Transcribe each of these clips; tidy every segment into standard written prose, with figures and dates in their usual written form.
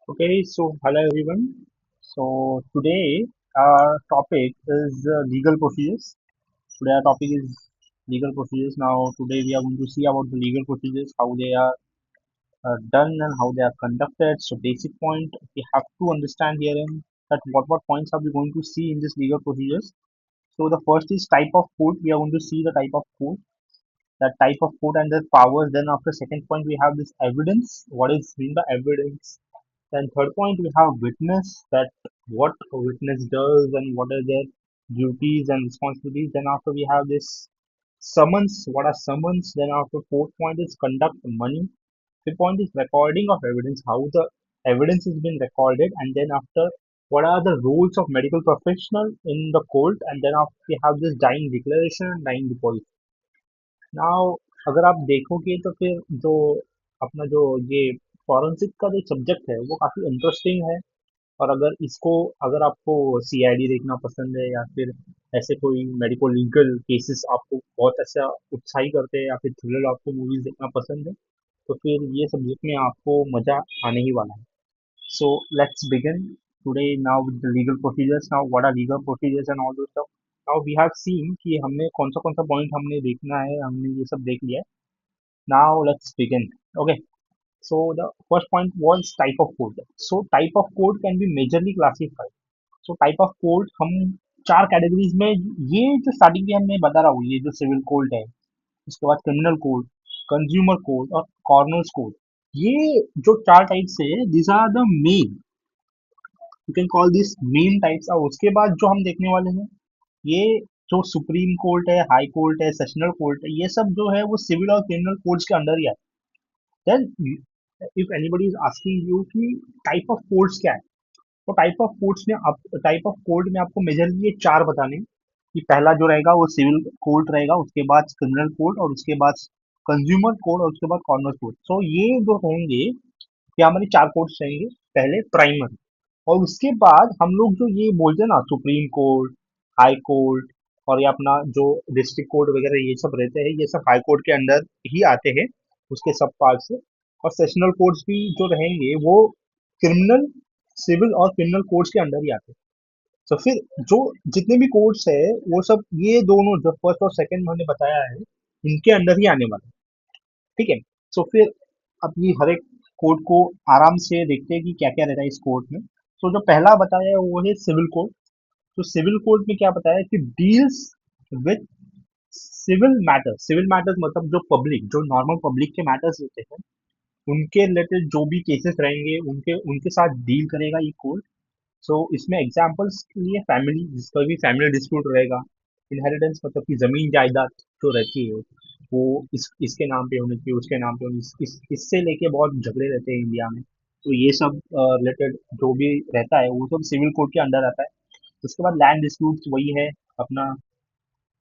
Okay, so hello everyone. So today our topic is legal procedures. Today our topic is legal procedures. Now today we are going to see about the legal procedures, how they are done and how they are conducted. So basic point we have to understand herein that what points are we going to see in this legal procedures. So the first is type of court. We are going to see the type of court, that type of court and their powers. Then after second point we have this evidence. What is mean by evidence? Then third point we have witness, that what a witness does and what are their duties and responsibilities. Then after we have this summons, what are summons. Then after fourth point is conduct money. Fifth point is recording of evidence, how the evidence has been recorded. And then after, what are the roles of medical professional in the court. And then after we have this dying declaration and dying deposit. Now अगर आप देखोगे तो फिर जो अपना जो ये forensic का जो सब्जेक्ट है वो काफ़ी इंटरेस्टिंग है। और अगर आपको सीआईडी देखना पसंद है या फिर ऐसे कोई मेडिको लीगल केसेस आपको बहुत ऐसा उत्साही करते हैं या फिर थ्रिलर आपको मूवीज देखना पसंद है, तो फिर ये सब्जेक्ट में आपको मज़ा आने ही वाला है। So let's begin today now with the legal procedures. Now what are legal procedures and all those stuff. Now we have seen कि हमने कौन सा पॉइंट हमने देखना है, हमने ये सब देख लिया है. Now let's begin. Okay. So the first point was type of code. So type of code can be majorly classified. So type of code हम चार कैटेगरीज में, ये जो स्टार्टिंग में मैं बता रहा हूँ, ये जो सिविल कोड है, उसके बाद क्रिमिनल कोड, कंज्यूमर कोड और कॉर्नर्स कोड, ये जो चार टाइप्स है, these are the main, you can call this main types. और उसके बाद जो हम देखने वाले हैं, ये जो सुप्रीम कोर्ट है, हाई कोर्ट है, सेशनल कोर्ट है, ये सब जो है वो सिविल और क्रिमिनल कोर्ट्स के अंडर ही आता है। Then if anybody is asking you कि टाइप ऑफ कोर्ट्स क्या है, तो टाइप ऑफ कोर्ट में आपको मेजरली ये चार बताने हैं कि पहला जो रहेगा वो सिविल कोर्ट रहेगा, उसके बाद क्रिमिनल कोर्ट और उसके बाद कंज्यूमर कोर्ट और उसके बाद कॉर्नर कोर्ट। सो ये जो रहेंगे, ये हमारे चार कोर्ट्स रहेंगे। पहले प्राइमर, और उसके बाद हम लोग जो ये बोलते हैं ना, सुप्रीम कोर्ट, हाई कोर्ट और ये अपना जो डिस्ट्रिक्ट कोर्ट वगैरह ये सब रहते हैं, ये सब हाई कोर्ट के अंदर ही आते हैं, उसके सब पार्ट से। और सेशनल कोर्ट्स भी जो रहेंगे वो क्रिमिनल, सिविल और क्रिमिनल कोर्ट्स के अंदर ही आते हैं। तो फिर जो जितने भी कोर्ट्स है, वो सब ये दोनों जो फर्स्ट और सेकंड मैंने बताया है, इनके अंदर ही आने वाला है। ठीक है। सो फिर अब ये हर एक कोड को आराम से देखते हैं कि क्या क्या रहता है इस कोड में। तो जो पहला बताया है वो है सिविल कोड। तो सिविल कोड में क्या बताया है कि डील्स विद सिविल मैटर्स मतलब जो पब्लिक, जो नॉर्मल पब्लिक के मैटर्स होते हैं, उनके रिलेटेड जो भी केसेस रहेंगे उनके उनके साथ डील करेगा ये कोड। सो इसमें एग्जांपल्स के लिए फैमिली, जिसका भी फैमिली डिस्प्यूट रहेगा, इनहेरिटेंस मतलब कि जमीन जायदाद जो रहती है वो इसके नाम पे होनी चाहिए, उसके नाम पे होनी, इससे लेके बहुत झगड़े रहते हैं इंडिया में। तो ये सब रिलेटेड जो भी रहता है वो सब सिविल कोड के अंडर आता है। उसके बाद लैंड डिस्प्यूट वही है अपना,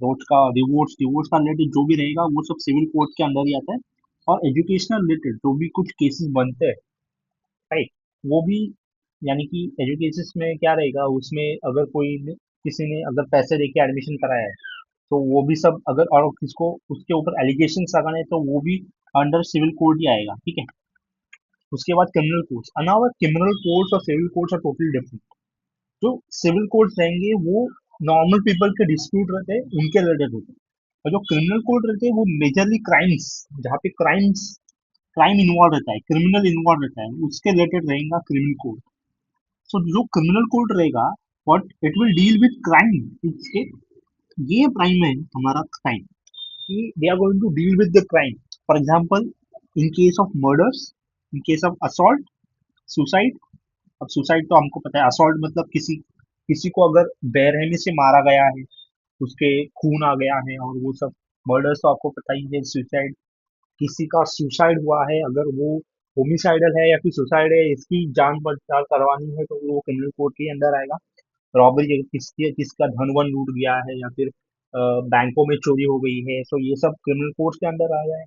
रोज का डिवोर्स डिवोर्स का रिलेटेड जो भी रहेगा वो सब सिविल कोड के अंदर ही आता है। और एजुकेशनल रिलेटेड जो भी कुछ केसेस बनते हैं, राइट, वो भी, यानी कि एजुकेशन में क्या रहेगा, उसमें अगर किसी ने अगर पैसे देके एडमिशन कराया है, तो वो भी सब अगर, और किसको उसके ऊपर एलिगेशन लगाने हैं, तो वो भी अंडर सिविल कोड ही आएगा। ठीक है। उसके बाद क्रिमिनल कोर्ट्स, अनावा क्रिमिनल कोर्ट्स और civil courts are totally different. जो सिविल कोर्ट्स रहेंगे वो नॉर्मल पीपल के डिस्प्यूट रहते हैं, उनके रिलेटेड होते हैं। और जो क्रिमिनल कोर्ट रहते हैं वो मेजरली क्राइम्स, जहाँ पे क्राइम इन्वॉल्व रहता है, क्रिमिनल इन्वॉल्व रहता है, उसके रिलेटेड रहेगा क्रिमिनल कोर्ट। सो जो क्रिमिनल कोर्ट रहेगा, what it will deal with crime. इसके ये प्राइम है हमारा क्राइम, कि they are going to deal with the crime. For example, in case of murders, in case of assault, suicide. अब suicide तो हमको पता है, असॉल्ट मतलब किसी किसी को अगर बेरहमी से मारा गया है, उसके खून आ गया है और वो सब। मर्डर्स तो आपको पता ही है। सुसाइड, किसी का सुसाइड हुआ है, अगर वो होमिसाइडल है या फिर सुसाइड है, इसकी जांच पड़ताल करवानी है, तो वो क्रिमिनल कोर्ट के अंदर आएगा। रॉबरी, किसका धन वन लूट गया है या फिर बैंकों में चोरी हो गई है, तो ये सब क्रिमिनल कोर्ट के अंदर आ जाए।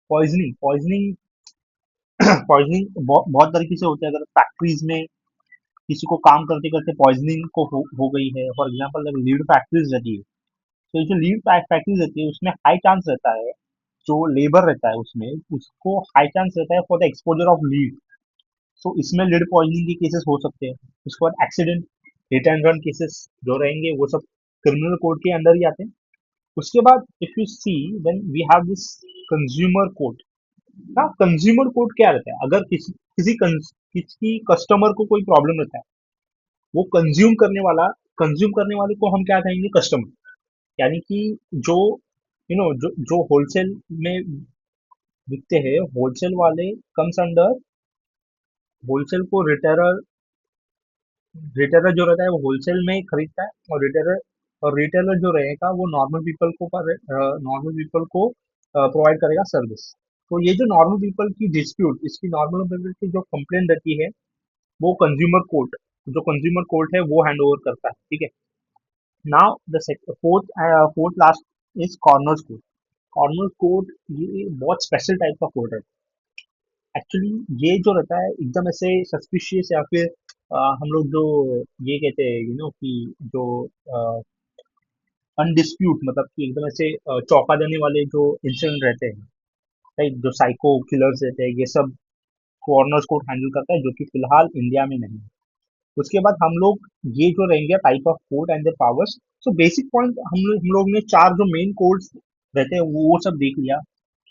पॉइजनिंग पॉइजनिंग पॉइजनिंग बहुत तरीके से होता है। अगर फैक्ट्रीज में किसी को काम करते करते पॉइजनिंग हो गई है, फॉर एग्जाम्पल अगर लीड फैक्ट्रीज रहती है, तो जो लीड फैक्ट्रीज रहती है उसमें हाई चांस रहता है, जो लेबर रहता है उसमें, उसको हाई चांस रहता है for the exposure of lead. So इसमें लीड पॉइजनिंग के केसेस हो सकते हैं। उसके बाद accident, hit and run cases जो रहेंगे वो सब क्रिमिनल कोड के अंदर ही आते हैं। उसके बाद if you see then we have this consumer code. ना कंज्यूमर कोड क्या रहता है, अगर किसी कस्टमर को कोई प्रॉब्लम रहता है, वो कंज्यूम करने वाले को हम क्या कहेंगे, कस्टमर। यानी कि जो जो जो होलसेल में बिकते हैं, होलसेल वाले कम्स अंडर होलसेल को रिटेलर। रिटेलर जो रहता है वो होलसेल में खरीदता है, और रिटेलर जो रहेगा वो नॉर्मल पीपल को प्रोवाइड करेगा सर्विस। तो ये जो नॉर्मल पीपल की डिस्प्यूट, इसकी नॉर्मल पीपल की जो कंप्लेंट रहती है, वो कंज्यूमर कोर्ट है वो हैंड ओवर करता है, ठीक है। Now the fourth last is corners court. Corner court ये बहुत स्पेशल टाइप का कोर्ट है। एक्चुअली ये जो रहता है एकदम ऐसे सस्पिशियस, या फिर हम लोग जो ये कहते हैं कि जो अनडिस्प्यूट, मतलब कि एकदम ऐसे चौंका देने वाले जो इंसिडेंट रहते हैं, राइट, जो साइको किलर्स रहते हैं, ये सब कॉर्नर्स कोर्ट हैंडल करता है, जो कि फिलहाल इंडिया में नहीं है। उसके बाद हम लोग ये जो रहेंगे type of code and the powers. So basic point हम लोग ने चार जो मेन कोड्स रहते हैं वो सब देख लिया,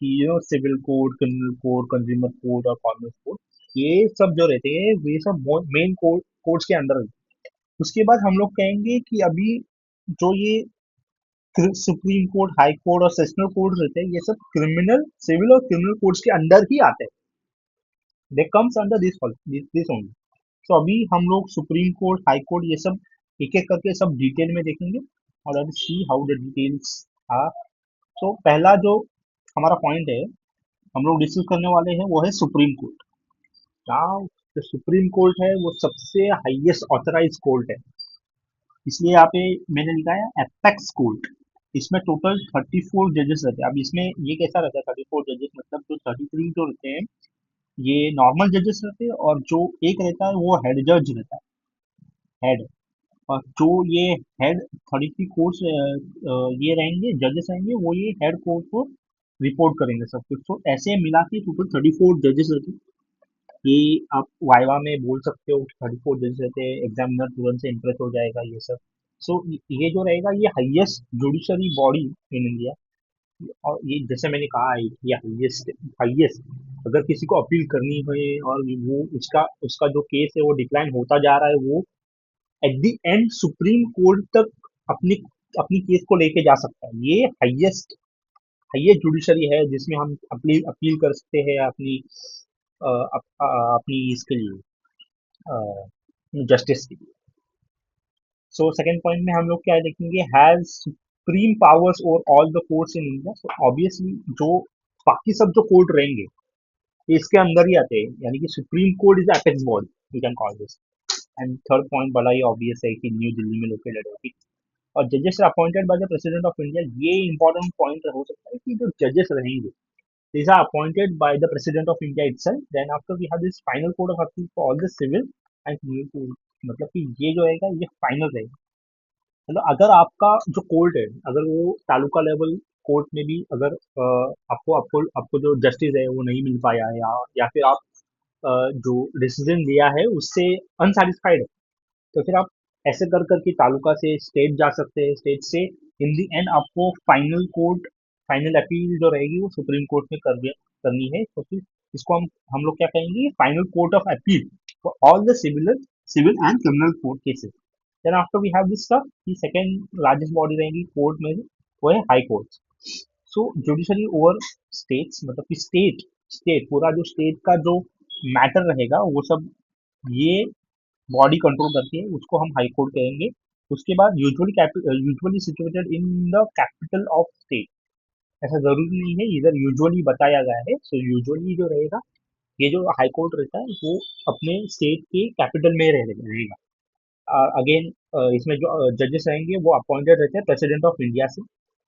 कि civil code, criminal code, consumer code और कॉमर्स कोड, ये सब जो रहते हैं ये सब मेन कोड्स के अंडर रहते हैं। उसके बाद हम लोग कहेंगे कि अभी जो ये सुप्रीम कोर्ट, हाई कोर्ट और सेशनल कोर्ट रहते हैं, ये सब सिविल और क्रिमिनल कोर्ट्स के अंडर ही आते हैं। They comes under this only. तो अभी हम लोग सुप्रीम कोर्ट, हाई कोर्ट, ये सब एक एक करके सब डिटेल में देखेंगे, और let's see how the details are. तो पहला जो हमारा पॉइंट है हम लोग डिस्कस करने वाले हैं वो है सुप्रीम कोर्ट। नाउ जो सुप्रीम कोर्ट है वो सबसे हाईएस्ट ऑथराइज कोर्ट है, इसलिए यहाँ पे मैंने लिखा है एपेक्स कोर्ट। इसमें टोटल 34 जजेस रहते हैं। अब इसमें ये कैसा रहता है, 34 जजेस मतलब जो 33 जो रहते हैं ये नॉर्मल जजेस रहते हैं, और जो एक रहता है वो हेड जज रहता है, हेड। और जो ये हेड 33 कोर्ट्स ये रहेंगे, जजेस रहेंगे, वो ये हेड कोर्ट को रिपोर्ट करेंगे सब कुछ। तो ऐसे मिला के टोटल 34 जजेस रहते हैं। ये आप वाइवा में बोल सकते हो, 34 जजेस रहते हैं, एग्जामिनर तुरंत से इम्प्रेस हो जाएगा ये सब। सो ये जो रहेगा ये highest judiciary body in India. और ये जैसे मैंने कहा है ये हाईएस्ट हाईएस्ट, अगर किसी को अपील करनी है और वो उसका उसका जो केस है वो डिक्लाइन होता जा रहा है, वो at the end supreme court तक अपनी अपनी केस को लेके जा सकता है। ये हाईएस्ट हाईएस्ट जुडिशरी है जिसमें हम अपनी अपील कर सकते हैं अपनी अपनी इसके लिए, जस्टिस के लिए। सो सेकंड पॉइंट में हम लोग क्या देखेंगे, has supreme powers over all the courts in India. So obviously जो बाकी सब जो कोर्ट रहेंगे ये इसके अंदर ही आते हैं, यानी कि supreme court is apex body, we can call this. And third point बड़ा ही ऑब्वियस है कि न्यू दिल्ली में लोकेटेड है। और जजेस appointed by the president of India, ये इंपॉर्टेंट पॉइंट हो सकता है कि जो जजेस रहेंगे these are appointed by the president of India itself. Then after we have this final code of appeal for all the civil and criminal code, मतलब कि ये जो रहेगा ये फाइनल रहेगा। मतलब अगर आपका जो कोर्ट है, अगर वो तालुका लेवल कोर्ट में भी अगर आपको जो जस्टिस है वो नहीं मिल पाया है, या फिर आप जो डिसीजन लिया है उससे अनसेटिस्फाइड है, तो फिर आप ऐसे कर करके तालुका से स्टेट जा सकते हैं, स्टेट से इन दी एंड आपको फाइनल अपील जो रहेगी वो सुप्रीम कोर्ट में करनी है। तो फिर इसको हम लोग क्या कहेंगे, final court of appeal for all the civil and criminal court cases. Then after we have this stuff की सेकेंड लार्जेस्ट बॉडी रहेगी कोर्ट में, वो है high court. So judiciary over states, मतलब कि स्टेट पूरा जो स्टेट का जो मैटर रहेगा वो सब ये बॉडी कंट्रोल करती है, उसको हम हाई कोर्ट कहेंगे। उसके बाद usually situated in the capital of state. ऐसा जरूरी नहीं है, इधर यूजुअली बताया गया है। सो यूजुअली जो रहेगा ये जो हाई कोर्ट रहता है वो अपने स्टेट के कैपिटल में रहेगा। अगेन इसमें जो जजेस रहेंगे वो अपॉइंटेड रहते हैं प्रेसिडेंट ऑफ इंडिया से।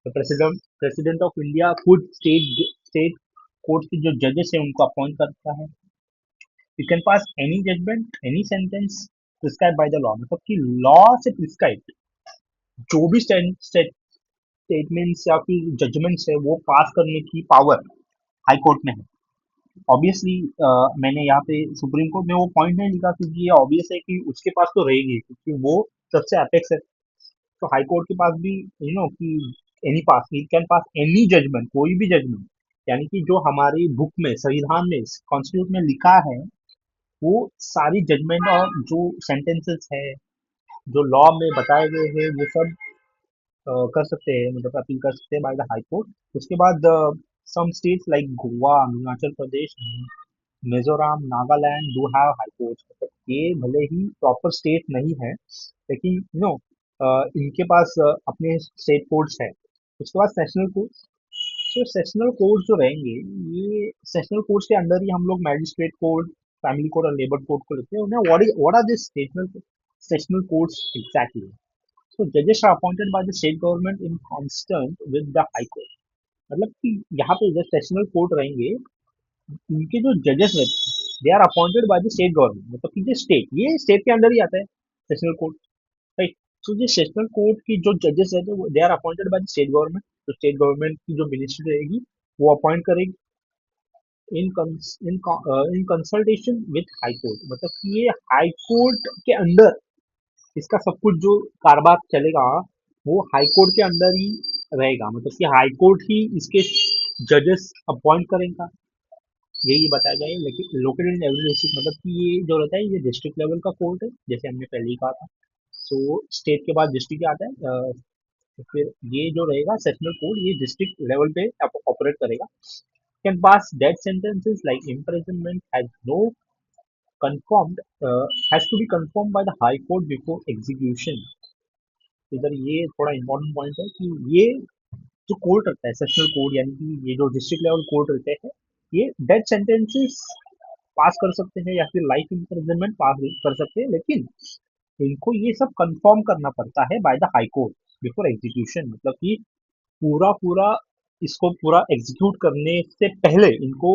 तो प्रेसिडेंट ऑफ इंडिया खुद स्टेट कोर्ट के जो जजेस हैं उनको अपॉइंट करता है। You can pass any judgment, any sentence prescribe by the law, मतलब कि लॉ से प्रिस्क्राइब जो भी स्टेटमेंट्स या फिर जजमेंट्स है वो पास करने की पावर हाई कोर्ट में है। ऑब्वियसली मैंने यहाँ पे सुप्रीम कोर्ट में वो पॉइंट नहीं लिखा क्योंकि ये ऑब्वियस है कि उसके पास तो रहेगी क्योंकि वो सबसे अपेक्स है। तो हाई कोर्ट के पास भी कि any pass it can pass any judgment, कोई भी जजमेंट, यानी कि जो हमारी बुक में संविधान में कॉन्स्टिट्यूट में लिखा है वो सारी जजमेंट और जो सेंटेंसेस है जो लॉ में बताए गए हैं वो सब कर सकते हैं, मतलब अपील कर सकते हैं बाय द हाई कोर्ट। उसके बाद some states like Goa, Arunachal Pradesh, Mizoram, Nagaland do have high courts. मतलब ये भले ही प्रॉपर स्टेट नहीं है लेकिन इनके पास अपने स्टेट कोर्ट्स है। उसके बाद सेशनल कोर्ट्स। तो सेशनल कोर्ट्स जो रहेंगे, ये सेशनल कोर्ट्स के अंदर ही हम लोग मैजिस्ट्रेट कोर्ट, फैमिली कोर्ट और लेबर कोर्ट को लेते हैं। उन्हें what are this sessional sessional courts exactly? So judges are appointed by the state government in constant with the high court। मतलब कि यहाँ पे जो सेशनल कोर्ट रहेंगे इनके जो जजेस रहते they are appointed by the state government, मतलब कि ये स्टेट के अंदर ही आता है सेशनल कोर्ट, राइट। सो ये सेशनल कोर्ट की जो जजेस रहते हैं they are appointed by the state government. तो स्टेट गवर्नमेंट की जो मिनिस्ट्री रहेगी वो अपॉइंट करेगी in consultation with high court. मतलब कि ये हाई कोर्ट के अंदर इसका सब कुछ जो कारोबार चलेगा वो हाई कोर्ट के अंदर ही रहेगा। मतलब कि हाई कोर्ट ही इसके जजेस अपॉइंट करेगा, यही बताया गया है। लेकिन लोकेटेड इन एवरी डिस्ट्रिक्ट, मतलब कि ये जो रहता है ये डिस्ट्रिक्ट लेवल का कोर्ट है जैसे हमने पहले ही कहा था। सो स्टेट के बाद डिस्ट्रिक्ट आता है। तो फिर ये जो रहेगा सेशनल कोर्ट ये डिस्ट्रिक्ट लेवल पे ऑपरेट करेगा। Can pass death sentences like imprisonment has no confirmed has to be confirmed by the high court before execution। इधर ये थोड़ा इम्पोर्टेंट पॉइंट है कि ये जो कोर्ट रहता है सेशनल कोर्ट, यानी कि ये जो डिस्ट्रिक्ट लेवल कोर्ट रहते हैं ये डेथ सेंटेंसेस पास कर सकते हैं या फिर लाइफ इम्प्रिजनमेंट पास कर सकते हैं, लेकिन इनको ये सब कंफर्म करना पड़ता है by the high court before execution. मतलब कि पूरा पूरा इसको पूरा एग्जीक्यूट करने से पहले इनको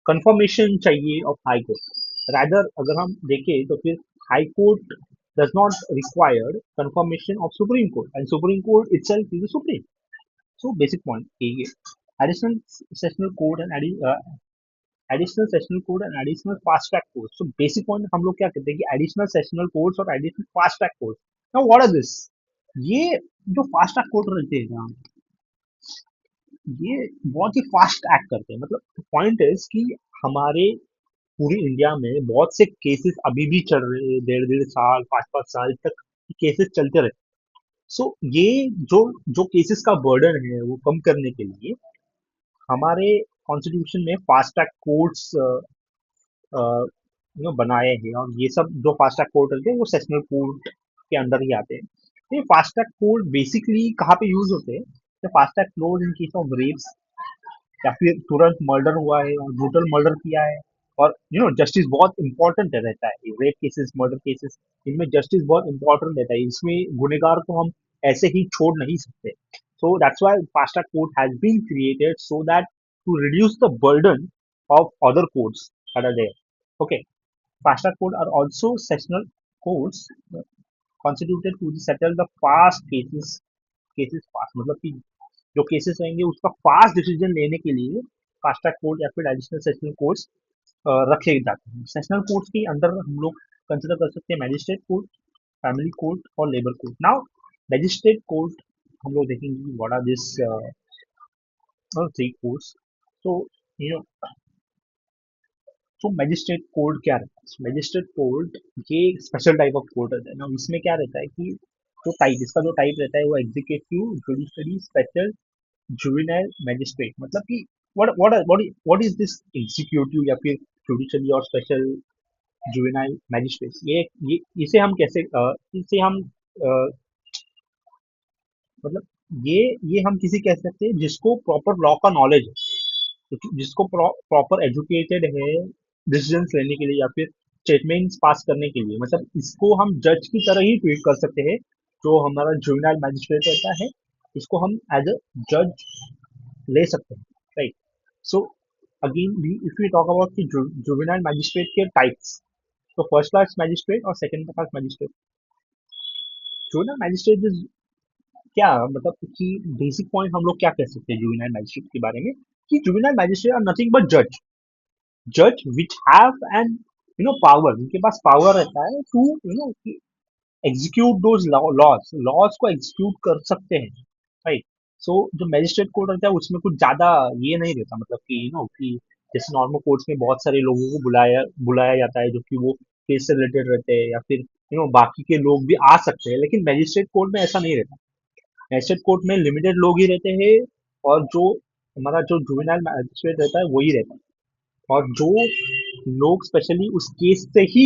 कंफर्मेशन चाहिए ऑफ हाई कोर्ट। रादर अगर हम देखें तो फिर high court does not require confirmation of Supreme Court and Supreme Court itself is the Supreme। So basic point यही है। Additional sessional code and additional sessional code and additional fast track codes। So basic point हम लोग क्या कहते हैं कि additional sessional codes और additional fast track codes। Now what are this? ये जो फास्ट ट्रैक कोर्ट रहते हैं ना ये बहुत ही फास्ट एक्ट करते हैं। मतलब पॉइंट इज कि हमारे पूरी इंडिया में बहुत से केसेस अभी भी चल रहे हैं, 1.5 1.5 साल 5 5 साल तक केसेस चलते रहते हैं। सो ये जो जो केसेस का बर्डन है वो कम करने के लिए हमारे कॉन्स्टिट्यूशन में फास्ट ट्रैक कोर्ट्स बनाए हैं। और ये सब जो फास्ट ट्रैक कोर्ट रहते हैं वो सेशनल कोर्ट के अंदर ही आते हैं। तो ये फास्ट ट्रैक कोर्ट बेसिकली कहाँ पे यूज होते हैं? तो fast track court in case of rapes या फिर तुरंत मर्डर हुआ है और ब्रूटल मर्डर किया है और जस्टिस बहुत इंपॉर्टेंट रहता है। रेप केसेस, मर्डर केसेस, इनमें जस्टिस बहुत इंपॉर्टेंट रहता है। इसमें गुनेगार को हम ऐसे ही छोड़ नहीं सकते। So that's why fast track court has been created so that to reduce the burden of other courts that are there. Okay, fast track court are also sessional courts constituted to settle the fast cases fast। मतलब कि जो cases रहेंगे उसका fast decision लेने के लिए fast track court या फिर एडिशनल सेशनल कोर्ट्स रखे जाते हैं। सेशनल कोर्ट्स के अंदर हम लोग कंसिडर कर सकते हैं मैजिस्ट्रेट कोर्ट, फैमिली कोर्ट और labour court. Now magistrate court हम लोग देखेंगे what are this three courts. तो यू नो तो मैजिस्ट्रेट कोर्ट क्या रहता है? मैजिस्ट्रेट कोर्ट ये स्पेशल टाइप ऑफ कोर्ट रहता है ना। इसमें क्या रहता है कि जो टाइप रहता है वो executive, judiciary, special, juvenile, magistrate. मतलब कि व्हाट इज दिस एग्जीक्यूटिव या फिर जुडिशरी और स्पेशल, जुवेनाइल, मैजिस्ट्रेट? ये इसे हम कैसे इसे हम मतलब ये हम किसी कह सकते हैं जिसको प्रॉपर लॉ का नॉलेज है, जिसको प्रॉपर एजुकेटेड है डिसीजंस लेने के लिए या फिर स्टेटमेंट्स पास करने के लिए। मतलब इसको हम जज की तरह ही ट्रीट कर सकते हैं। जो हमारा जुवेनाइल मैजिस्ट्रेट रहता है इसको हम एज अ जज ले सकते हैं, राइट। सो अगेन भी इफ यू टॉक अबाउट कि जुवेनाइल मैजिस्ट्रेट के टाइप्स, तो फर्स्ट क्लास मैजिस्ट्रेट और second class magistrate. Juvenile magistrate is क्या मतलब कि बेसिक पॉइंट हम लोग क्या कह सकते हैं जुवेनाइल मैजिस्ट्रेट के बारे में कि juvenile magistrate are nothing but जज। जज विच हैव एन पावर, उनके पास पावर रहता है to execute those laws, laws को एग्जीक्यूट कर सकते हैं, राइट। सो जो मैजिस्ट्रेट कोर्ट रहता है उसमें कुछ ज्यादा ये नहीं रहता, मतलब कि कि जैसे नॉर्मल कोर्ट्स में बहुत सारे लोगों को बुलाया बुलाया जाता है जो कि वो केस से रिलेटेड रहते हैं, या फिर बाकी के लोग भी आ सकते हैं, लेकिन मैजिस्ट्रेट कोर्ट में ऐसा नहीं रहता। मैजिस्ट्रेट कोर्ट में लिमिटेड लोग ही रहते हैं, और जो हमारा जो जुवेनाइल मैजिस्ट्रेट रहता है वही रहता है, और जो लोग स्पेशली उस केस से ही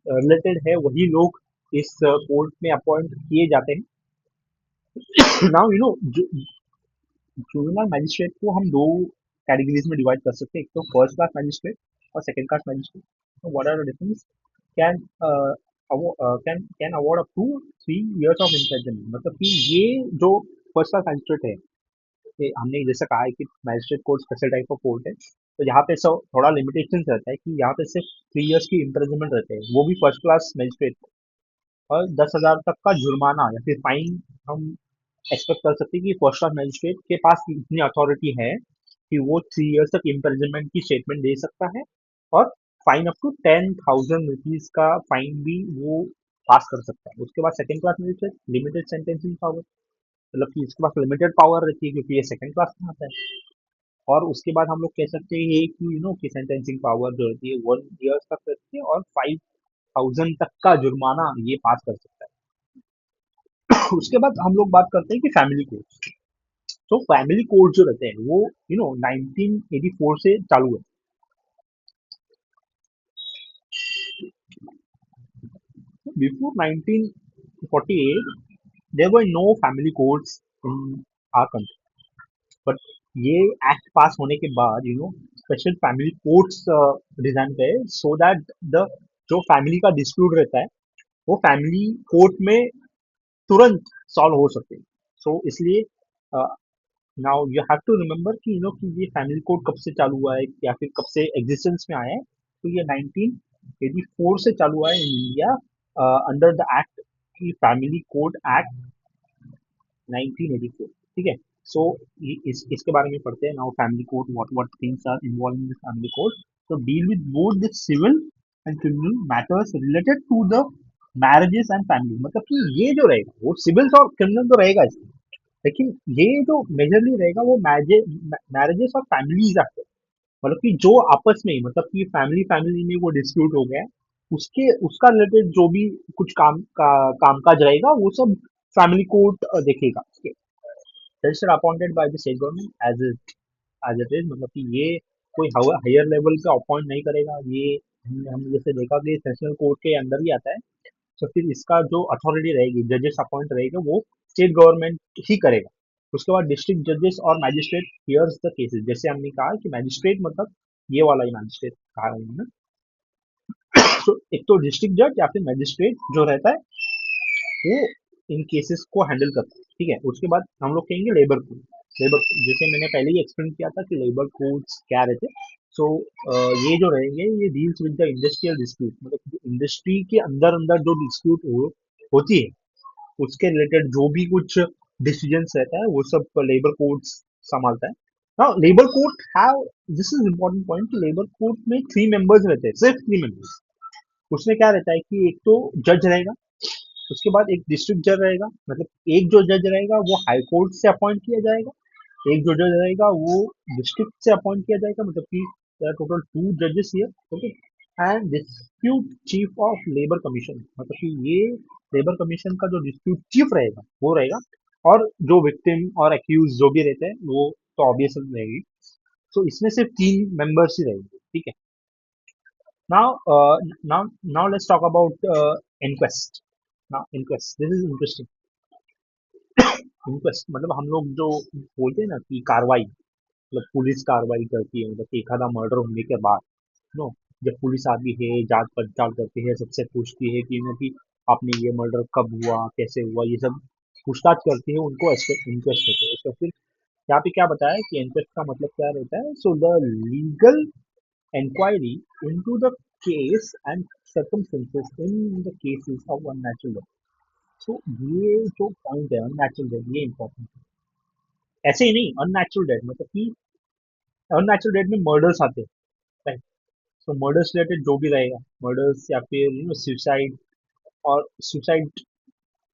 रिलेटेड है वही लोग इस कोर्ट में अपॉइंट किए जाते हैं। नाउ जुवेनाइल मैजिस्ट्रेट को हम दो कैटेगरीज में डिवाइड कर सकते हैं, एक तो फर्स्ट क्लास मैजिस्ट्रेट और सेकंड क्लास मैजिस्ट्रेट। तो what are the difference? Can can award up to 3 years of imprisonment, मतलब कि ये जो फर्स्ट क्लास मैजिस्ट्रेट है, ये हमने जैसा कहा है कि magistrate court special type of court है, तो यहाँ पे सब थोड़ा लिमिटेशन रहता है कि यहाँ पे सिर्फ 3 years की इम्प्रिजनमेंट रहते हैं, वो भी फर्स्ट क्लास मैजिस्ट्रेट, और 10,000 तक का जुर्माना या फिर फाइन हम एक्सपेक्ट कर सकते हैं कि फर्स्ट क्लास मैजिस्ट्रेट के पास इतनी अथॉरिटी है कि वो 3 years तक इम्प्रिजनमेंट की स्टेटमेंट दे सकता है, और फाइन अप टू 10,000 रुपीज का फाइन भी वो पास कर सकता है। उसके बाद second class magistrate limited sentencing power, मतलब कि इसके पास लिमिटेड पावर रहती है क्योंकि ये सेकंड क्लास में आता है। और उसके बाद हम लोग कह सकते हैं ये कि कि सेंटेंसिंग पावर जो रहती है 1 year तक रहती है, और 5,000 तक का जुर्माना ये पास कर सकता है। उसके बाद हम लोग बात करते हैं कि फैमिली कोर्ट। तो फैमिली कोर्ट जो रहते हैं वो 1984 से चालू है। Before 1948 there were no family courts in our country, but ये एक्ट पास होने के बाद स्पेशल फैमिली कोर्ट्स डिजाइन पे, सो दैट द जो फैमिली का डिस्प्यूट रहता है वो फैमिली कोर्ट में तुरंत सॉल्व हो सके। सो इसलिए now you have to remember कि कि ये फैमिली कोड कब से चालू हुआ है या फिर कब से एग्जिस्टेंस में आया है। तो ये 1984 से चालू हुआ है in India, under the act की फैमिली कोड एक्ट 1984, ठीक है। सो इसके बारे में पढ़ते हैं now, family code what what things are involve in the family code. तो deal with both the civil and criminal matters related to the marriages and family, मतलब कि ये जो रहेगा वो सिविल और क्रिमिनल तो रहेगा इसमें, लेकिन ये जो मेजरली रहेगा वो मैरिजेस और फैमिलीज आते हैं, मतलब कि जो आपस में ही, मतलब कि फैमिली फैमिली में वो डिस्प्यूट हो गया है, उसके उसका रिलेटेड जो भी कुछ कामकाज रहेगा वो सब फैमिली कोर्ट देखेगा। Register appointed by the state government as it is, मतलब कि ये कोई हायर लेवल पे अपॉइंट नहीं करेगा, ये हमने जैसे देखा कि सेशनल कोर्ट के अंदर ही आता है। तो फिर इसका जो अथॉरिटी रहेगी, जजेस अपॉइंट रहेगा, वो स्टेट गवर्नमेंट ही करेगा। उसके बाद डिस्ट्रिक्ट जजेस और मैजिस्ट्रेट हियर्स द केसेस, जैसे हमने कहा कि मैजिस्ट्रेट मतलब ये वाला ही मैजिस्ट्रेट कहा है उन्होंने। तो एक तो डिस्ट्रिक्ट जज या फिर मैजिस्ट्रेट जो रहता है वो इन केसेस को हैंडल करता है, ठीक है। उसके बाद हम लोग कहेंगे लेबर कोड। लेबर, जैसे मैंने पहले ही एक्सप्लेन किया था कि लेबर कोड्स क्या रहते हैं। सो ये जो रहेंगे ये deals with the industrial dispute, मतलब इंडस्ट्री के अंदर अंदर जो डिस्प्यूट होती है उसके रिलेटेड जो भी कुछ डिसीजंस रहता है वो सब लेबर कोर्ट्स संभालता है। Now labour court have, this is important point, कि लेबर कोर्ट में 3 मेंबर्स रहते हैं, सिर्फ 3 मेंबर्स। उसमें क्या रहता है कि एक तो जज रहेगा, उसके बाद एक डिस्ट्रिक्ट जज रहेगा, मतलब एक जो जज रहेगा वो हाई कोर्ट से अपॉइंट किया जाएगा, एक जो जज रहेगा वो डिस्ट्रिक्ट से अपॉइंट किया जाएगा, मतलब कि टोटल 2 जजेस here, okay. And dispute chief of labour commission, मतलब कि ये लेबर कमीशन का जो डिस्प्यूट चीफ रहेगा वो रहेगा, और जो विक्टिम और एक्यूज जो भी रहते हैं वो तो ऑब्वियस रहेगी। सो इसमें सिर्फ 3 मेंबर्स ही रहेंगे, ठीक है। Now let's talk about inquest. Now inquest, this is interesting. Inquest मतलब हम लोग जो बोलते हैं ना कि कार्रवाई, मतलब पुलिस कार्रवाई करती है, मतलब कि एक आधा मर्डर होने के बाद नो, जब पुलिस आती है जांच पड़ताल करती है, सबसे पूछती है कि कि आपने ये मर्डर कब हुआ, कैसे हुआ, ये सब पूछताछ करती है, उनको इंक्वेस्ट कहते हैं। तो फिर यहाँ पे क्या बताया कि इंक्वेस्ट का मतलब क्या रहता है? So the legal inquiry into the case and circumstances in the cases of unnatural death. तो ये जो पॉइंट है अननेचुरल डेथ, ये इंपॉर्टेंट है। ऐसे ही नहीं, अननेचुरल डेथ मतलब कि अननेचुरल डेथ में मर्डर्स आते हैं, right? तो मर्डर्स रिलेटेड जो भी रहेगा, मर्डर्स या फिर सुसाइड, और सुसाइड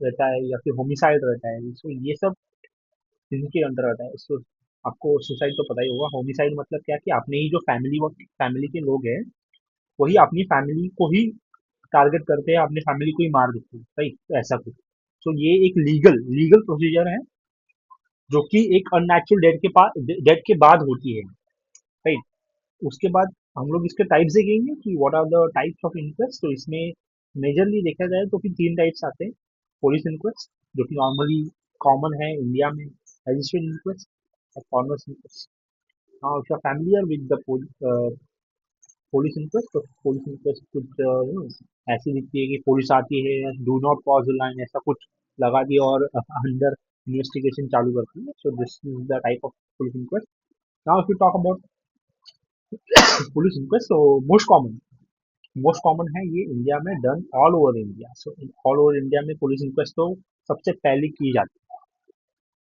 रहता है या फिर होमिसाइड रहता है, सो ये सब इनके अंडर आता है। सो आपको सुसाइड तो पता ही होगा। होमिसाइड मतलब क्या, कि आपने ही जो फैमिली के लोग हैं, वही अपनी फैमिली को ही टारगेट करते हैं, अपनी फैमिली को ही मार देते हैं, राइट? तो ऐसा कुछ। सो ये एक लीगल लीगल प्रोसीजर है, जो कि एक अननेचुरल डेथ के बाद होती है, राइट? उसके बाद हम लोग इसके टाइप्स देखेंगे कि what are the types of inquest. तो इसमें मेजरली देखा जाए तो फिर तीन टाइप्स आते हैं। पुलिस इंक्वेस्ट, जो कि नॉर्मली कॉमन है इंडिया में, मजिस्ट्रेट इंक्वेस्ट और coroners inquest. Now if you are familiar with the police inquest, तो पुलिस इंक्वेस्ट कुछ ऐसी दिखती है कि पुलिस आती है, do not cross the line, ऐसा कुछ लगा दिया और अंदर इन्वेस्टिगेशन चालू करती है। So this is the type of police inquest. Now if you talk about police inquest, तो मोस्ट कॉमन है ये इंडिया में, done all over India. So all over India में पुलिस इंक्वेस्ट तो सबसे पहले की जाती है।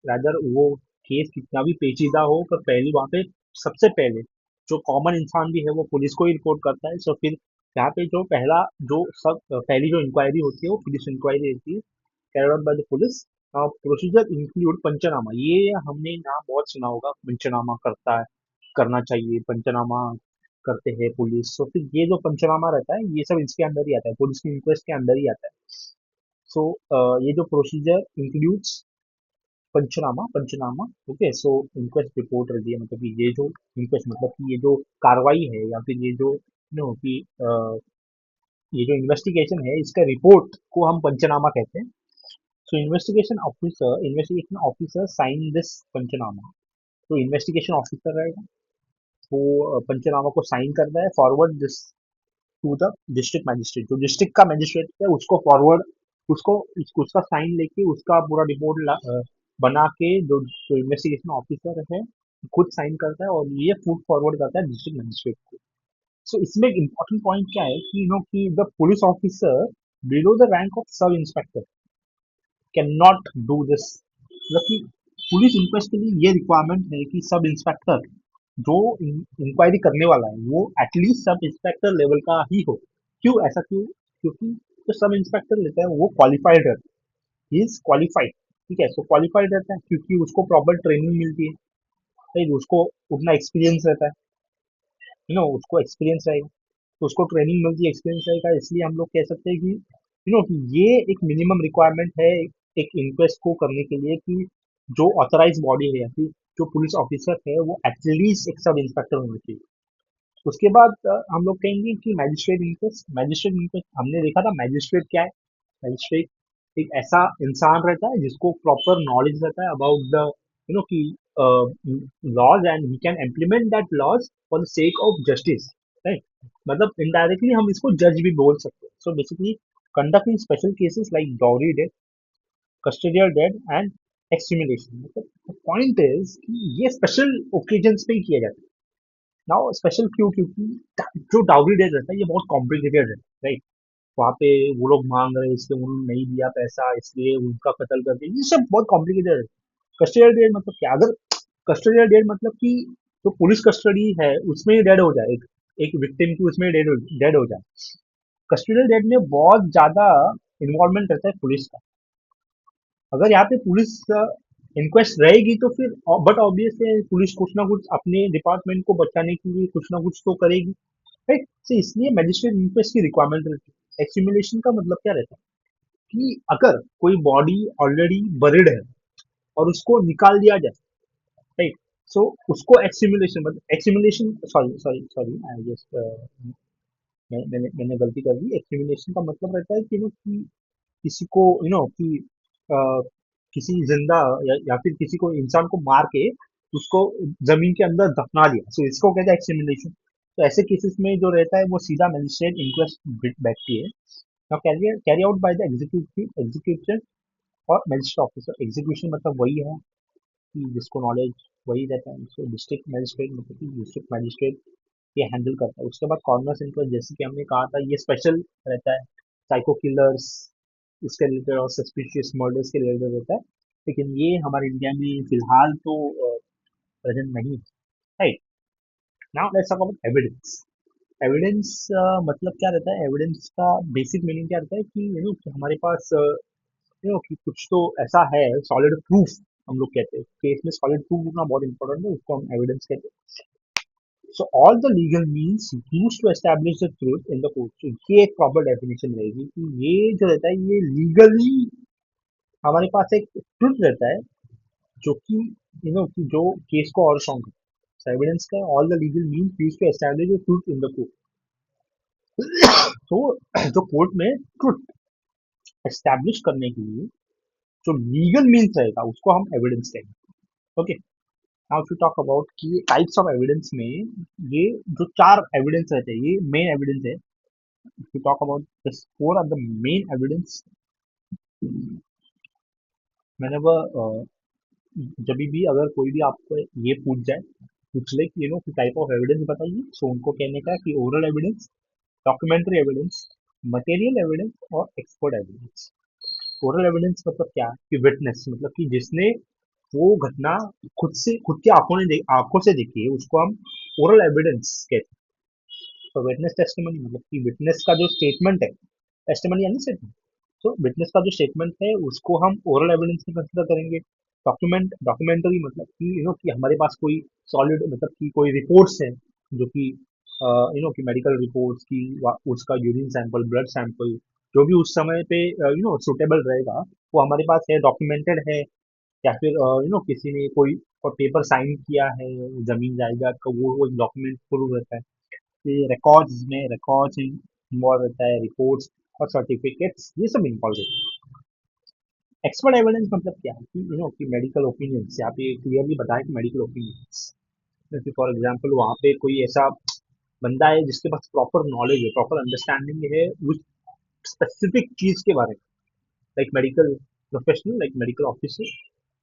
रादर वो केस कितना भी पेचीदा हो, पर पहली वहाँ पे सबसे पहले जो कॉमन इंसान भी है वो पुलिस को ही रिपोर्ट करता है। सो फिर यहाँ पे जो पहला जो सब पहली जो इंक्वायरी होती है वो पुलिस इंक्वायरी रहती है, carried out by the police. Procedure include panchnama, ये हमने नाम बहुत सुना होगा, पंचनामा करता है, करना चाहिए पंचनामा, करते हैं पुलिस। तो फिर ये जो पंचनामा रहता है, ये सब इसके अंदर ही आता है, पुलिस की इंक्वेस्ट के अंदर ही आता है। सो ये जो प्रोसीजर इंक्लूड्स पंचनामा, ओके। सो इंक्वेस्ट रिपोर्ट रहती है, मतलब कि ये जो इंक्वेस्ट मतलब कि ये जो कार्रवाई है, या फिर ये जो कि ये जो इन्वेस्टिगेशन है, इसका रिपोर्ट को हम पंचनामा कहते हैं। सो इन्वेस्टिगेशन ऑफिसर साइन दिस पंचनामा। तो इन्वेस्टिगेशन ऑफिसर रहेगा, वो पंचनामा को साइन करता है, forward this to the district magistrate. जो डिस्ट्रिक्ट का मैजिस्ट्रेट है उसको फॉरवर्ड, उसको उसका साइन लेके उसका पूरा रिपोर्ट बना के जो इन्वेस्टिगेशन ऑफिसर है खुद साइन करता है, और ये फुट फॉरवर्ड करता है डिस्ट्रिक्ट मैजिस्ट्रेट को। सो इसमें एक इम्पोर्टेंट पॉइंट क्या है कि कि the police officer below the rank of sub inspector can not do this. मतलब कि पुलिस इंक्वेस्ट के लिए ये रिक्वायरमेंट है कि सब इंस्पेक्टर जो इंक्वायरी करने वाला है वो एटलीस्ट सब इंस्पेक्टर लेवल का ही हो। क्यों ऐसा, क्योंकि जो सब इंस्पेक्टर लेता है वो क्वालिफाइड रहता है, ही इज क्वालिफाइड, ठीक है। सो क्वालिफाइड रहता है क्योंकि उसको प्रॉपर ट्रेनिंग मिलती है, राइट? उसको उतना एक्सपीरियंस रहता है, उसको एक्सपीरियंस रहेगा, तो उसको ट्रेनिंग मिलती है, एक्सपीरियंस रहेगा। इसलिए हम लोग कह सकते हैं कि कि ये एक मिनिमम रिक्वायरमेंट है एक इंक्वेस्ट को करने के लिए, कि जो ऑथराइज बॉडी है या फिर जो पुलिस ऑफिसर है वो एटलीस्ट एक सब इंस्पेक्टर होना चाहिए। उसके बाद हम लोग कहेंगे कि मैजिस्ट्रेट इंक्वेस्ट हमने देखा था। मैजिस्ट्रेट क्या है? मैजिस्ट्रेट एक ऐसा इंसान रहता है जिसको प्रॉपर नॉलेज रहता है अबाउट द कि laws, and he can implement that laws for the sake of justice, right? मतलब इनडायरेक्टली हम इसको जज भी बोल सकते हैं। So basically conducting special cases like dowry death, custodial death and extermination. मतलब पॉइंट इज कि ये स्पेशल ओकेजन्स पे ही किया जाता है। नाउ स्पेशल क्यों? क्योंकि जो डाउरी डेथ रहता है ये बहुत कॉम्प्लिकेटेड है, राइट? वहाँ पे वो लोग मांग रहे हैं, इसलिए उन्होंने नहीं दिया पैसा, इसलिए उनका कत्ल कर दिया, ये सब बहुत कॉम्प्लिकेटेड है। कस्टोडियल डेट मतलब क्या? अगर कस्टोडियल डेट मतलब कि जो पुलिस कस्टडी है उसमें डेड हो जाए, एक एक विक्टिम की उसमें डेड हो जाए। कस्टोडियल डेट में बहुत ज्यादा इन्वॉल्वमेंट रहता है पुलिस का। अगर यहाँ पे पुलिस इंक्वेस्ट रहेगी तो फिर, बट ऑब्वियस है, पुलिस कुछ ना कुछ अपने डिपार्टमेंट को बचाने के लिए कुछ ना कुछ तो करेगी, राइट? तो इसलिए मैजिस्ट्रेट इंक्वेस्ट की रिक्वायरमेंट रहती है। एक्सट्रीमिनेशन का मतलब क्या रहता है कि अगर कोई बॉडी ऑलरेडी बरिड है और उसको निकाल दिया जाए, राइट? सो उसको एक्सट्रीमिनेशन, मतलब extermination, sorry sorry sorry, I just मैंने गलती कर दी। एक्सट्रीमिनेशन का मतलब रहता है कि कि किसी को कि अ, किसी जिंदा या फिर किसी को इंसान को मार के उसको जमीन के अंदर दफना दिया, सो इसको कहते हैं एक्सट्रीमिनेशन। तो ऐसे केसेस में जो रहता है वो सीधा मजिस्ट्रेट इंक्वेस्ट बैठती है। Now carry out by the execution और मजिस्ट्रेट ऑफिसर। एग्जीक्यूशन मतलब वही है कि जिसको नॉलेज वही रहता है। सो डिस्ट्रिक्ट मजिस्ट्रेट मतलब कि डिस्ट्रिक्ट मजिस्ट्रेट ये हैंडल करता है। उसके बाद कॉर्नर्स इंक्वेस्ट, जैसे कि हमने कहा था, ये स्पेशल रहता है, साइको किलर्स इसके रिलेटेड और सस्पिशियस मर्डर्स के रिलेटेड रहता है। लेकिन ये हमारे इंडिया में फिलहाल तो प्रेजेंट नहीं है, right? Now let's talk about evidence. Evidence मतलब क्या रहता है? एविडेंस का बेसिक मीनिंग क्या रहता है कि हमारे पास कि कुछ तो ऐसा है, सॉलिड प्रूफ हम लोग कहते हैं। केस में सॉलिड प्रूफ होना बहुत इंपॉर्टेंट है, उसको हम एविडेंस कहते हैं। So all the legal means used to establish the truth in the court. ये एक प्रॉपर डेफिनेशन रहेगी कि ये जो रहता है ये लीगली हमारे पास एक ट्रुथ रहता है, जो कि कि जो केस को और स्ट्रॉन्ग करता है। एविडेंस का all the legal means used to establish the truth in the court. तो जो कोर्ट में ट्रुथ एस्टैब्लिश करने के लिए जो लीगल मीन्स रहेगा उसको हम एविडेंस कहेंगे। Okay, now if you talk about कि टाइप्स ऑफ एविडेंस में ये जो चार एविडेंस रहते हैं ये मेन एविडेंस है। If you talk about this four are the main evidence. मैंने वो जब भी अगर कोई भी आपको ये पूछ जाए, पूछ ले कि कि टाइप ऑफ एविडेंस बताइए, सो उनको कहने का कि oral evidence, documentary evidence, material evidence और एक्सपर्ट एविडेंस। ओरल एविडेंस मतलब क्या कि विटनेस, मतलब कि जिसने वो घटना खुद की आंखों से देखी है, उसको हम ओरल एविडेंस कहते हैं। तो विटनेस टेस्टिमनी मतलब कि विटनेस का जो स्टेटमेंट है, टेस्टिमनी यानी स्टेटमेंट, तो विटनेस का जो स्टेटमेंट है उसको हम ओरल एविडेंस में कंसिडर करेंगे। डॉक्यूमेंट्री मतलब कि कि हमारे पास कोई सॉलिड, मतलब कि कोई रिपोर्ट्स है जो कि कि मेडिकल रिपोर्ट्स की, उसका यूरिन सैंपल, ब्लड सैंपल, जो भी उस समय पे सुटेबल रहेगा, वो हमारे पास है, डॉक्यूमेंटेड है। या फिर किसी ने कोई पेपर साइन किया है जमीन जायदाद का, वो डॉक्यूमेंट प्रूव रहता है। ये रिकॉर्ड्स इन्वॉल्व रहता है, रिपोर्ट्स और सर्टिफिकेट्स, ये सब इन्वॉल्व रहता है। एक्सपर्ट एविडेंस मतलब क्या है कि कि मेडिकल ओपिनियंस, यहाँ पे क्लियरली बताया कि मेडिकल ओपिनियंस, जैसे फॉर एग्जांपल वहाँ पे कोई ऐसा बंदा है जिसके पास प्रॉपर नॉलेज है, प्रॉपर अंडरस्टैंडिंग है उस स्पेसिफिक चीज के बारे में, like medical professional, like medical officer,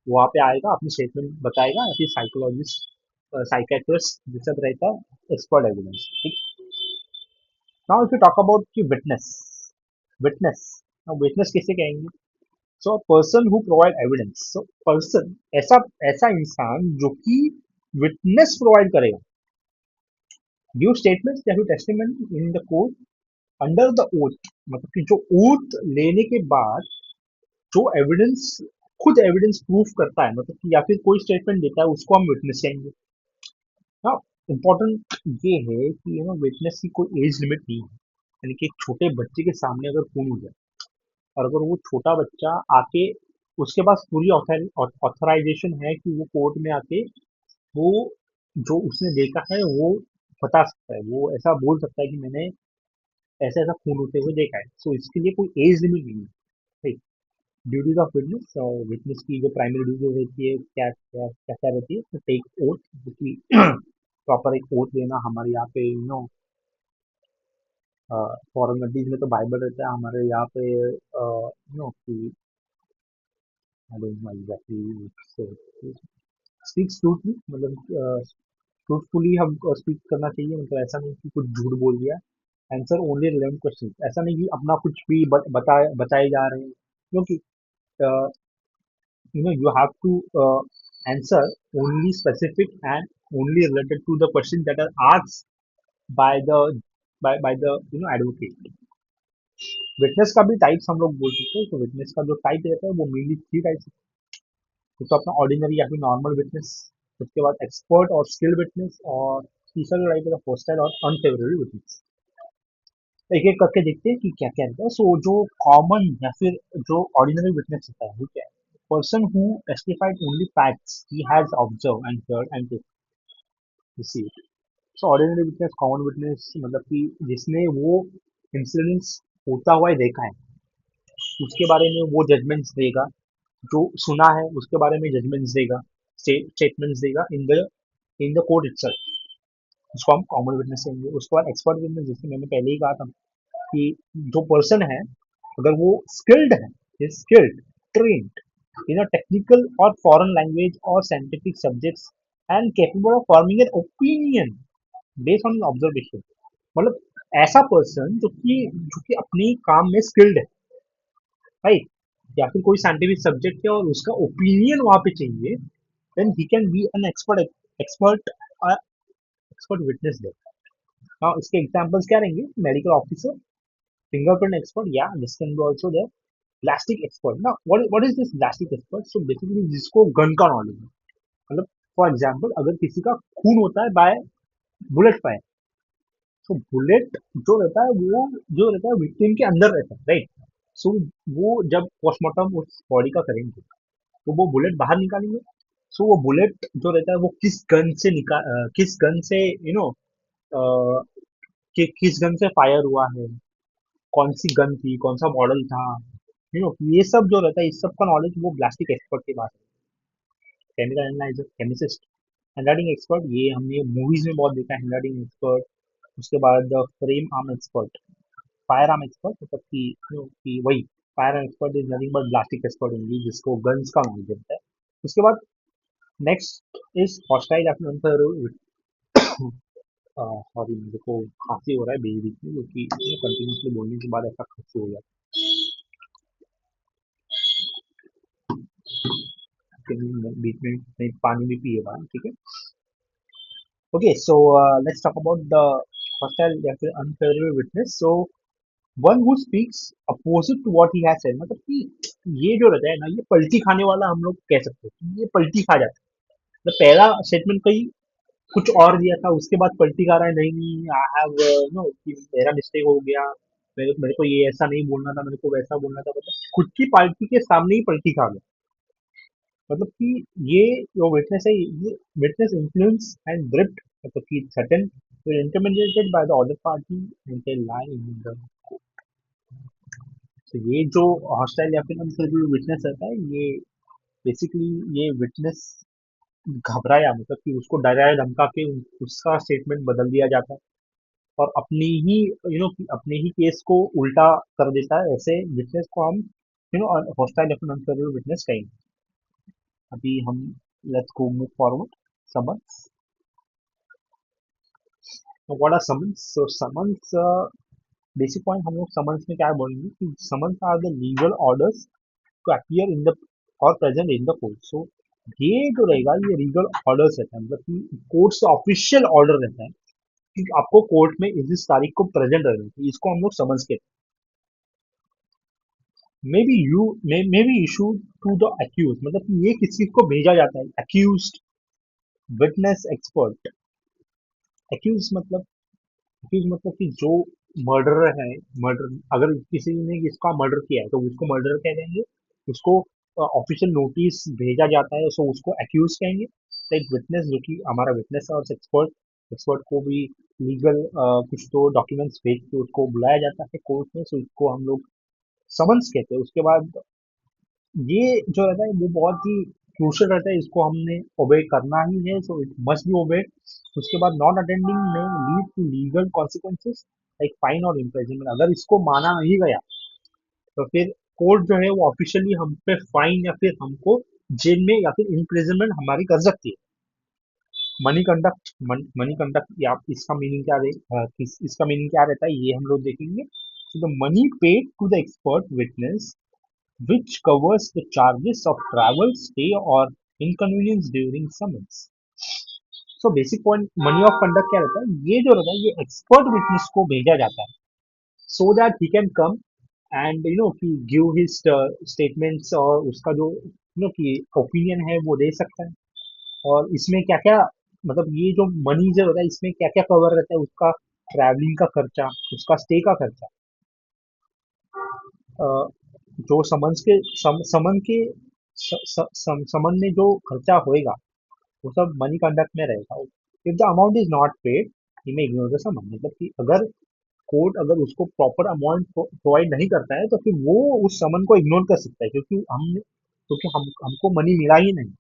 वहाँ पे आएगा, अपनी स्टेटमेंट बताएगा, या फिर साइकोलॉजिस्ट, साइकेट्रिस्ट, ये सब रहता है एक्सपर्ट एविडेंस। ठीक। Now if you talk about कि विटनेस विटनेस किसे कहेंगे? So person who provide evidence, so person, ऐसा ऐसा इंसान जो कि विटनेस प्रोवाइड करेगा, गिव स्टेटमेंट्स या फिर testimony in the court under the oath, मतलब कि जो ओथ लेने के बाद जो एविडेंस, खुद एविडेंस प्रूफ करता है, मतलब कि या फिर कोई स्टेटमेंट देता है, उसको हम विटनेस कहेंगे। हाँ, इम्पोर्टेंट ये है कि विटनेस की कोई एज लिमिट नहीं है। यानी कि एक छोटे बच्चे के सामने अगर खून हो जाए, और अगर वो छोटा बच्चा आके, उसके पास पूरी ऑथराइजेशन है कि वो कोर्ट में आके वो जो उसने देखा है वो बता सकता है, वो ऐसा बोल सकता है कि मैंने ऐसा ऐसा खून होते हुए देखा है। सो इसके लिए कोई एज लिमिट नहीं है। ड्यूटीज ऑफ विटनेस, और विटनेस की जो प्राइमरी ड्यूटी रहती है क्या क्या क्या क्या रहती है, तो टेक ओथ, जो कि प्रॉपर एक ओथ लेना। हमारे यहाँ पे फॉरेन कंट्रीज में तो बाइबल रहता है, हमारे यहाँ पे कि I don't know exactly, speak truthly, मतलब ट्रूथफुली हम स्पीक करना चाहिए, मतलब ऐसा नहीं कि कुछ झूठ बोल दिया। आंसर ओनली रिलेवेंट क्वेश्चन, ऐसा नहीं कि अपना कुछ भी बताए जा रहे हैं, क्योंकि you have to answer only specific and only related to the questions that are asked by the by the advocate। Witness का भी टाइप्स हम लोग बोल सकते हैं। तो विटनेस का जो टाइप रहता है वो मेनली थ्री टाइप्स है। एक तो अपना ऑर्डिनरी या फिर नॉर्मल विटनेस, उसके बाद एक्सपर्ट और स्किल्ड विटनेस, और तीसरा जो टाइप है हॉस्टाइल और अनफेवरेबल विटनेस। एक एक करके देखते हैं कि क्या क्या रहता है। सो जो कॉमन या फिर जो ऑर्डिनरी विटनेस होता है वो क्या है? Person who testified only facts he has observe and heard and received. So ordinary witness, common witness, मतलब कि जिसने वो इंसिडेंट्स होता हुआ ही देखा है, उसके बारे में वो जजमेंट्स देगा, जो सुना है उसके बारे में जजमेंट्स देगा, स्टेटमेंट्स देगा इन द कोर्ट इटसेल्फ, उसको हम कॉमन विटनेस कहेंगे। उसके बाद एक्सपर्ट विटनेस, जैसे मैंने पहले ही कहा था कि जो पर्सन है, अगर वो स्किल्ड है, skilled, trained in a technical और फॉरेन लैंग्वेज और scientific subjects and capable of forming an opinion based on observation, मतलब ऐसा पर्सन जो कि अपनी काम में स्किल्ड है, राइट, या फिर कोई साइंटिफिक सब्जेक्ट है और उसका ओपिनियन वहां पे चाहिए, then he can be an expert, expert expert witness there. Now इसके एग्जांपल्स क्या रहेंगे? मेडिकल ऑफिसर, फिंगरप्रिंट एक्सपर्ट, या this can be also there ballistic expert. ना what is this ballistic expert? So basically जिसको gun का knowledge है, मतलब for example अगर किसी का खून होता है बाय बुलेट फायर, तो बुलेट जो रहता है वो जो रहता है विक्टिम के अंदर रहता है, राइट? सो वो जब पोस्टमार्टम उस बॉडी का करेंगे तो वो बुलेट बाहर निकालेंगे। सो वो बुलेट जो रहता है वो किस गन से कि किस गन से फायर हुआ है, कौन सी गन थी, कौन सा मॉडल था, ये सब जो रहता है इस सब का नॉलेज वो ब्लास्टिक एक्सपर्ट के पास है। केमिकल एनालाइजर, केमिसिस्ट, हैंडराइटिंग एक्सपर्ट, ये हमने मूवीज में बहुत देखा है, हैंडराइटिंग एक्सपर्ट। उसके बाद frame arm expert, firearm expert, मतलब कि वही firearm expert is nothing but ballistic expert only, जिसको गन्स का नॉलेज रहता है। उसके बाद next is hostile affair. Sorry, मेरे को खांसी हो रहा है बीच बीच में, क्योंकि कंटिन्यूसली बोलने के बाद ऐसा खांसी हो जाता है। बीच में नहीं, पानी भी पिए बाहर, ठीक है। Okay, so let's talk about the hostile या फिर unfavourable witness. So one who speaks opposite to what he has said, मतलब कि ये जो रहता है ना, ये पलटी खाने वाला हम लोग कह सकते हैं कि ये पलटी खा जाता है। मतलब पहला स्टेटमेंट कहीं कुछ और दिया था, उसके बाद पलटी खा रहा है, नहीं नहीं आई हैव कि मेरा मिस्टेक हो गया, मेरे को ये ऐसा नहीं बोलना था, मेरे को वैसा बोलना था, मतलब खुद की पार्टी के सामने ही पलटी खा गया। मतलब कि ये जो विटनेस है, ये विटनेस इन्फ्लुएंस एंड ड्रिफ्ट, मतलब कि certain intermediated by the other party and they lie in the. तो ये जो हॉस्टाइल या फिर अनफेवरेबल विटनेस रहता है, ये बेसिकली ये विटनेस घबराया, मतलब कि उसको डराया धमका के उसका स्टेटमेंट बदल दिया जाता है, और अपनी ही अपने ही केस को उल्टा कर देता है। ऐसे विटनेस को हम हॉस्टाइल या फिर अनफेवरेबल विटनेस कहेंगे। अभी हम let's go move forward. Summons, what are summons? So summons, basic point हम लोग समन्स में क्या बोलेंगे कि summons are the legal orders to appear in the और present in the court. So ये जो रहेगा ये लीगल ऑर्डर्स रहता है, मतलब कि कोर्ट से ऑफिशियल ऑर्डर रहता है कि आपको कोर्ट में इस तारीख को प्रेजेंट रहना है, इसको हम लोग समझ के may be issue to the accused, मतलब कि ये किस चीज को भेजा जाता है? Accused, witness, expert. अक्यूज मतलब कि जो मर्डरर है, मर्डर अगर किसी ने इसका मर्डर किया है तो उसको मर्डर कह देंगे। उसको ऑफिशियल नोटिस भेजा जाता है तो उसको अक्यूज कहेंगे। एक विटनेस जो कि हमारा विटनेस है, और एक्सपर्ट, एक्सपर्ट को भी लीगल कुछ तो डॉक्यूमेंट्स भेज के उसको बुलाया जाता है कोर्ट में, सो इसको हम लोग समन्स कहते हैं। उसके बाद ये जो रहता है वो बहुत ही क्रूशल रहता है, इसको हमने ओबे करना ही है, so it must be obeyed. उसके बाद नॉट अटेंडिंग में lead to legal consequences like fine और इम्प्रिजनमेंट। अगर इसको माना नहीं गया तो फिर कोर्ट जो है वो ऑफिशियली हम पे फाइन या फिर हमको जेल में या फिर इम्प्रिजनमेंट हमारी कर सकती है। मनी कंडक्ट, मनी कंडक्ट या इसका मीनिंग क्या इसका मीनिंग क्या रहता है ये हम लोग देखेंगे। तो the money paid to the expert witness which covers the charges of travel, stay or inconvenience during summons. So basic point money of conduct क्या रहता है? ये जो रहता है ये एक्सपर्ट विटनेस को भेजा जाता है so that he can come and कि give his statements, और उसका जो कि ओपिनियन है वो दे सकता है। और इसमें क्या क्या, मतलब ये जो मनी जो रहता है इसमें क्या क्या कवर रहता है? उसका ट्रैवलिंग का खर्चा, उसका स्टे का खर्चा, अ, जो समन के समन में जो खर्चा होएगा वो सब मनी कंडक्ट में रहेगा। If the amount is not paid he may ignore the summons, मतलब कि अगर कोर्ट अगर उसको प्रॉपर अमाउंट प्रोवाइड नहीं करता है तो फिर वो उस समन को इग्नोर कर सकता है, क्योंकि हमको मनी मिला ही नहीं।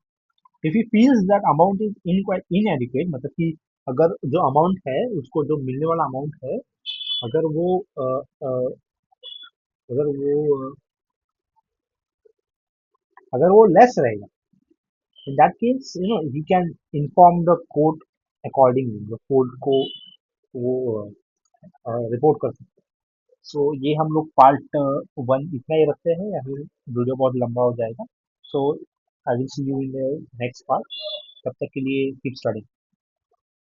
If he feels that amount is इनएडिक्वेट, मतलब कि अगर जो अमाउंट है उसको जो मिलने वाला अमाउंट है, अगर वो अगर वो अगर वो लेस रहेगा, in that case he can inform the court accordingly, the court को वो रिपोर्ट कर सकते हैं। सो ये हम लोग पार्ट वन इतना ही रखते हैं, या फिर वीडियो बहुत लंबा हो जाएगा। So I will see you in the next part. तब तक के लिए कीप स्टडिंग।